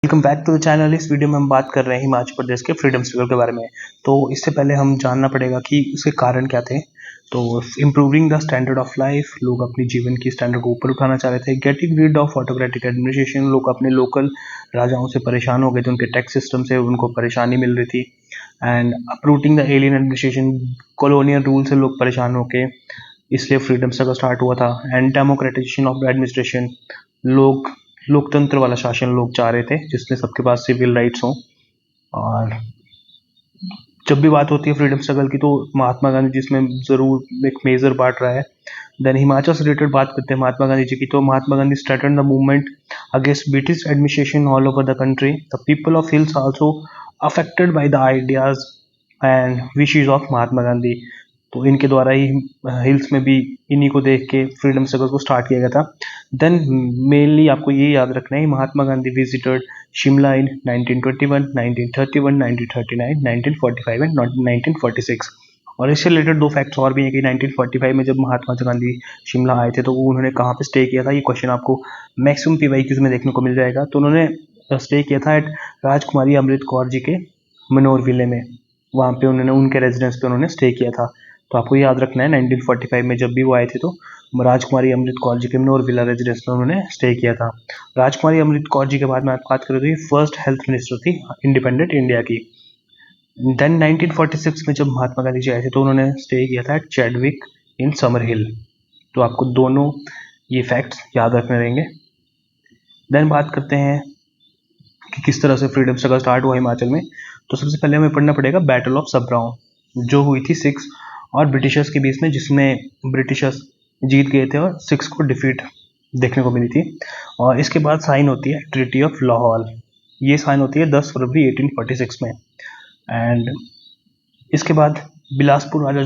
Welcome back to the channel. इस video में हम बात कर रहे हैं हिमाचल प्रदेश के फ्रीडम स्ट्रगल के बारे में। तो इससे पहले हम जानना पड़ेगा कि उसके कारण क्या थे। तो improving the standard of life, लोग अपनी जीवन की स्टैंडर्ड को ऊपर उठाना चाह रहे थे। Getting rid of autocratic administration, लोग अपने लोकल राजाओं से परेशान हो गए थे, उनके टैक्स सिस्टम से उनको परेशानी मिल रही थी। And uprooting the alien administration, colonial rule से लोग परेशान होके इसलिए फ्रीडम स्ट्रगल स्टार्ट हुआ था। And democratisation of the administration, लोग लोकतंत्र वाला शासन लोग चाह रहे थे जिसमें सबके पास सिविल राइट्स हों। और जब भी बात होती है फ्रीडम स्ट्रगल की तो महात्मा गांधी जिसमें ज़रूर एक मेजर पार्ट रहा है। देन हिमाचल से रिलेटेड बात करते हैं महात्मा गांधी जी की। तो Mahatma Gandhi started the movement against British administration all over the country. The people of hills also affected by the ideas and wishes of Mahatma Gandhi. तो इनके द्वारा ही हिल्स में भी इन्हीं को देख के फ्रीडम स्ट्रगल को स्टार्ट किया गया था। देन मेनली आपको ये याद रखना है, Mahatma Gandhi visited Shimla in 1921, 1931, 1939, 1945 and 1946। और इससे रिलेटेड दो फैक्ट्स और भी हैं कि 1945 में जब महात्मा गांधी शिमला आए थे तो वो उन्होंने कहाँ पे स्टे किया था। ये क्वेश्चन आपको मैक्सिमम PYQs में देखने को मिल जाएगा। तो उन्होंने स्टे किया था एट राजकुमारी अमृत कौर जी के मनोर विले में। वहाँ पे उन्होंने उनके रेजिडेंस पे उन्होंने स्टे किया था। तो आपको याद रखना है 1945 में जब भी वो आए थे तो राजकुमारी अमृत कौर जी के मनोर विला रेजिडेंस में उन्होंने स्टे किया था। राजकुमारी अमृत कौर जी के बाद में आप बात करें तो ये फर्स्ट हेल्थ मिनिस्टर थी इंडिपेंडेंट इंडिया की। देन 1946 में जब महात्मा गांधी जी आए थे तो उन्होंने स्टे किया था चैडविक इन समर हिल। तो आपको दोनों ये फैक्ट्स याद रखने रहेंगे। देन बात करते हैं कि किस तरह से फ्रीडम स्ट्रगल स्टार्ट हुआ हिमाचल में। तो सबसे पहले हमें पढ़ना पड़ेगा बैटल ऑफ सबराउं, जो हुई थी सिक्स और ब्रिटिशर्स के बीच में, जिसमें ब्रिटिशर्स जीत गए थे और सिक्स को डिफीट देखने को मिली थी। और इसके बाद साइन होती है ट्रीटी ऑफ लाहौल। ये साइन होती है 10 फरवरी 1846 में। एंड इसके बाद Bilaspur Raja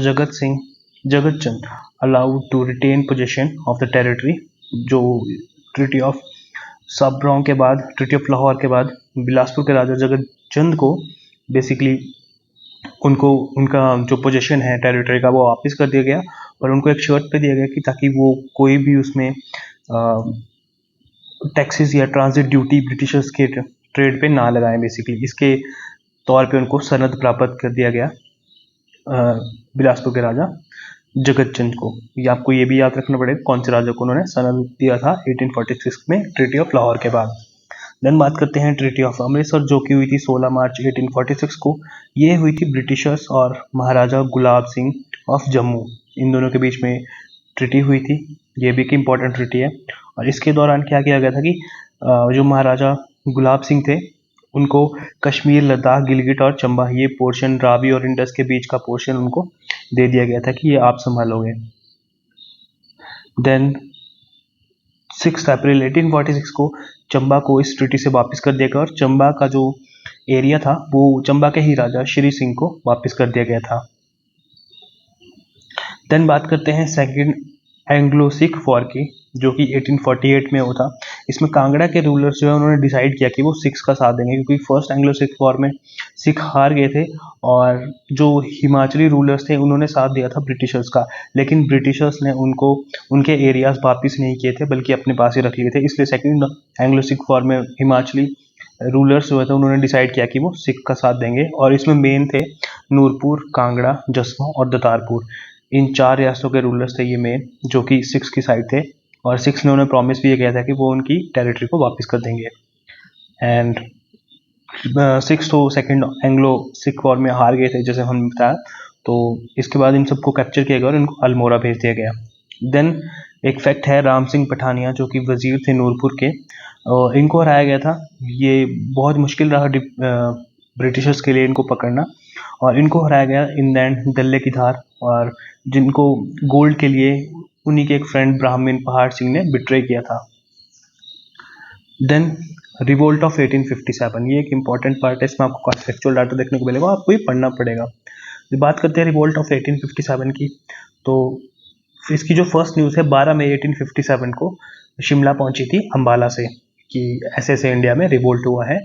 Jagat Chand allowed to retain possession of the territory. जो ट्रीटी ऑफ सबराउं के बाद, ट्रीटी ऑफ लाहौर के बाद बिलासपुर के राजा जगत चंद को बेसिकली उनको उनका जो पोजीशन है टेरिटरी का वो वापस कर दिया गया और उनको एक शर्त पे दिया गया कि ताकि वो कोई भी उसमें टैक्सेस या ट्रांजिट ड्यूटी ब्रिटिशर्स के ट्रेड पे ना लगाएं। बेसिकली इसके तौर पे उनको सनद प्राप्त कर दिया गया बिलासपुर के राजा जगत चंद को। ये आपको ये भी याद रखना पड़ेगा कौन से राजा को उन्होंने सनद दिया था 1846 में ट्रीटी ऑफ लाहौर के बाद। देन बात करते हैं ट्रीटी ऑफ अमृतसर, जो की हुई थी 16 मार्च 1846 को। ये हुई थी ब्रिटिशर्स और महाराजा गुलाब सिंह ऑफ जम्मू, इन दोनों के बीच में ट्रीटी हुई थी। ये भी एक इम्पॉर्टेंट ट्रीटी है। और इसके दौरान क्या किया गया था कि जो महाराजा गुलाब सिंह थे उनको कश्मीर, लद्दाख, गिलगिट और चंबा, ये पोर्शन रावी और इंडस के बीच का पोर्शन उनको दे दिया गया था कि ये आप संभालोगे। देन 6 अप्रैल 1846 को चंबा को इस ट्रीटी से वापस कर दिया गया और चंबा का जो एरिया था वो चंबा के ही राजा श्री सिंह को वापस कर दिया गया था। देन बात करते हैं सेकंड एंग्लो सिख वॉर की, जो कि 1848 में हुआ था। इसमें कांगड़ा के रूलर्स जो है उन्होंने डिसाइड किया कि वो सिख्स का साथ देंगे, क्योंकि फर्स्ट एंग्लो सिख वॉर में सिख हार गए थे और जो हिमाचली रूलर्स थे उन्होंने साथ दिया था ब्रिटिशर्स का। लेकिन ब्रिटिशर्स ने उनको उनके एरियाज वापस नहीं किए थे बल्कि अपने पास ही रख लिए थे। इसलिए सेकेंड एंग्लो सिख वॉर में हिमाचली रूलर्स जो थे उन्होंने डिसाइड किया कि वो सिख का साथ देंगे। और इसमें मेन थे नूरपुर, कांगड़ा, जसवा और दतारपुर। इन 4 रियासतों के रूलर्स थे ये मेन, जो कि सिक्स की साइड थे। और सिक्स ने उन्हें प्रॉमिस भी किया था कि वो उनकी टेरिटरी को वापस कर देंगे। एंड सिक्स तो सेकंड एंग्लो सिख वॉर में हार गए थे जैसे हम बताया। तो इसके बाद इन सबको कैप्चर किया गया और इनको अल्मोड़ा भेज दिया गया। देन एक फैक्ट है, राम सिंह पठानिया जो कि वजीर थे नूरपुर के, इनको हराया गया था। ये बहुत मुश्किल रहा ब्रिटिशर्स के लिए इनको पकड़ना और इनको हराया गया इंग्लैंड दल्ले की धार, और जिनको गोल्ड के लिए उन्हीं के एक फ्रेंड ब्राह्मण पहाड़ सिंह ने बिट्रे किया था। देन रिवोल्ट ऑफ 1857, ये एक इंपॉर्टेंट पार्ट है, इसमें आपको काफी फैक्चुअल डाटा देखने को मिलेगा, आपको ये पढ़ना पड़ेगा। जब बात करते हैं रिवोल्ट ऑफ 1857 की, तो इसकी जो फर्स्ट न्यूज़ है 12 मई 1857 को शिमला पहुंची थी अंबाला से कि ऐसे इंडिया में रिवोल्ट हुआ है।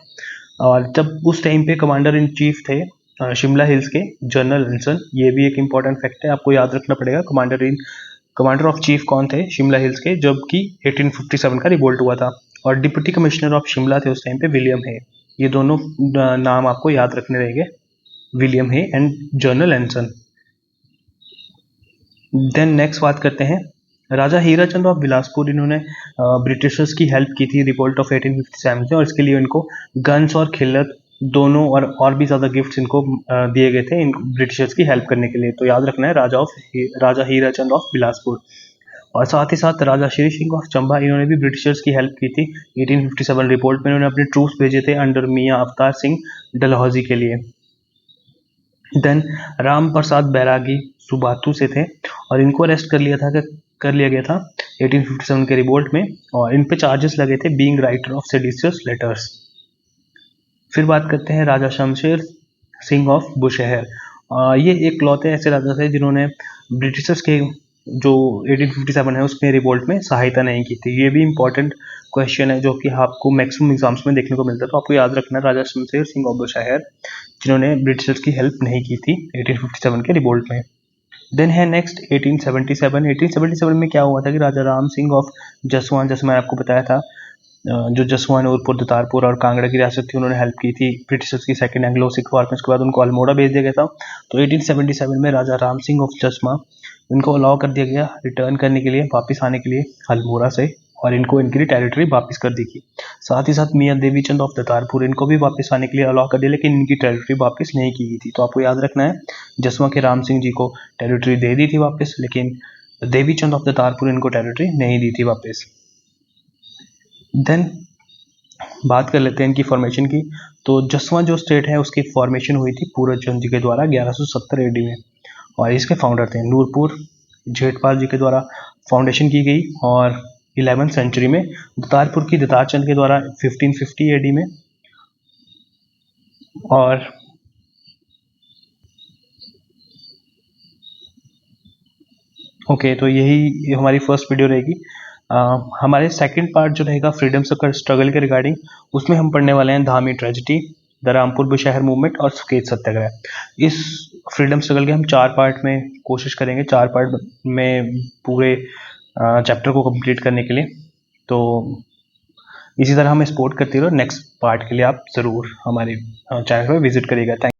और जब उस टाइम पे कमांडर इन चीफ थे शिमला हिल्स के जनरल हंसन। ये भी एक इम्पॉर्टेंट फैक्ट है, आपको याद रखना पड़ेगा कमांडर ऑफ चीफ कौन थे शिमला हिल्स के, जब कि 1857 का रिवोल्ट हुआ था। और डिप्टी कमिश्नर ऑफ शिमला थे उस टाइम पे विलियम हे। ये दोनों नाम आपको याद रखने रहेंगे, William Hay and General Anson. Then next बात करते हैं राजा हीरा चंद ऑफ बिलासपुर। इन्होंने ब्रिटिशर्स की हेल्प की थी रिवोल्ट ऑफ 1857 में, और इसके लिए इनको गन्स और खिल्लत दोनों और भी ज़्यादा गिफ्ट्स इनको दिए गए थे इन ब्रिटिशर्स की हेल्प करने के लिए। तो याद रखना है राजा हीरा चंद ऑफ बिलासपुर। और साथ ही साथ राजा श्री सिंह ऑफ चंबा, इन्होंने भी ब्रिटिशर्स की हेल्प की थी 1857 रिपोर्ट में। इन्होंने अपने ट्रूप्स भेजे थे अंडर मियाँ अवतार सिंह डलहौजी के लिए। देन राम प्रसाद बैरागी सुबातू से थे, और इनको अरेस्ट कर लिया गया था 1857 के रिवोल्ट में, और इन पे चार्जेस लगे थे being writer of seditious letters. फिर बात करते हैं राजा शमशेर सिंह ऑफ बुशहर। ये एक लौते ऐसे राजा थे जिन्होंने ब्रिटिशर्स के जो 1857 है उसमें रिवोल्ट में सहायता नहीं की थी। ये भी इंपॉर्टेंट क्वेश्चन है जो कि आपको मैक्सिमम एग्जाम्स में देखने को मिलता है, तो आपको याद रखना है राजा शमशेर सिंह ऑफ बुशहर जिन्होंने ब्रिटिशर्स की हेल्प नहीं की थी 1857 के रिवोल्ट में। देन है नेक्स्ट 1877। 1877 में क्या हुआ था कि राजा राम सिंह ऑफ जसवान, जैसे मैंने आपको बताया था, जो जसवान नूरपुर दतारपुर और कांगड़ा की रियासत थी, उन्होंने हेल्प की थी ब्रिटिशर्स की सेकंड एंग्लो सिख वॉर में। उसके बाद उनको अल्मोड़ा भेज दिया गया था। तो 1877 में राजा राम सिंह ऑफ जसमा, इनको अलाउ कर दिया गया रिटर्न करने के लिए, वापस आने के लिए अल्मोड़ा से, और इनको इनकी टेरिटरी वापस कर दी गई। साथ ही साथ मियाँ देवी चंद ऑफ दतारपुर, इनको भी वापस आने के लिए अलाउ कर दिया, लेकिन इनकी टेरिटरी वापस नहीं की गई थी। तो आपको याद रखना है जसवा के राम सिंह जी को टेरिटरी दे दी थी वापस, लेकिन देवी चंद ऑफ दतारपुर इनको टेरिटरी नहीं दी थी वापस। देन बात कर लेते हैं इनकी फॉर्मेशन की। तो जसवा जो स्टेट है उसकी फॉर्मेशन हुई थी पूरन चंद जी के द्वारा 1170 एडी में, और इसके फाउंडर थे नूरपुर जेठपाल जी के द्वारा फाउंडेशन की गई, और 11वीं सेंचुरी में दतारपुर की दतार चंद के द्वारा 1550 एडी में। और ओके, तो यही हमारी फर्स्ट वीडियो रहेगी। हमारे सेकंड पार्ट जो रहेगा फ्रीडम स्ट्रगल के रिगार्डिंग, उसमें हम पढ़ने वाले हैं Dhami tragedy, the Rampur Bushahr movement और सुकेत सत्याग्रह। इस फ्रीडम स्ट्रगल के हम 4 पार्ट में कोशिश करेंगे, 4 पार्ट में पूरे चैप्टर को कंप्लीट करने के लिए। तो इसी तरह हमें सपोर्ट करते रहो। नेक्स्ट पार्ट के लिए आप ज़रूर हमारे चैनल पर विजिट करिएगा। थैंक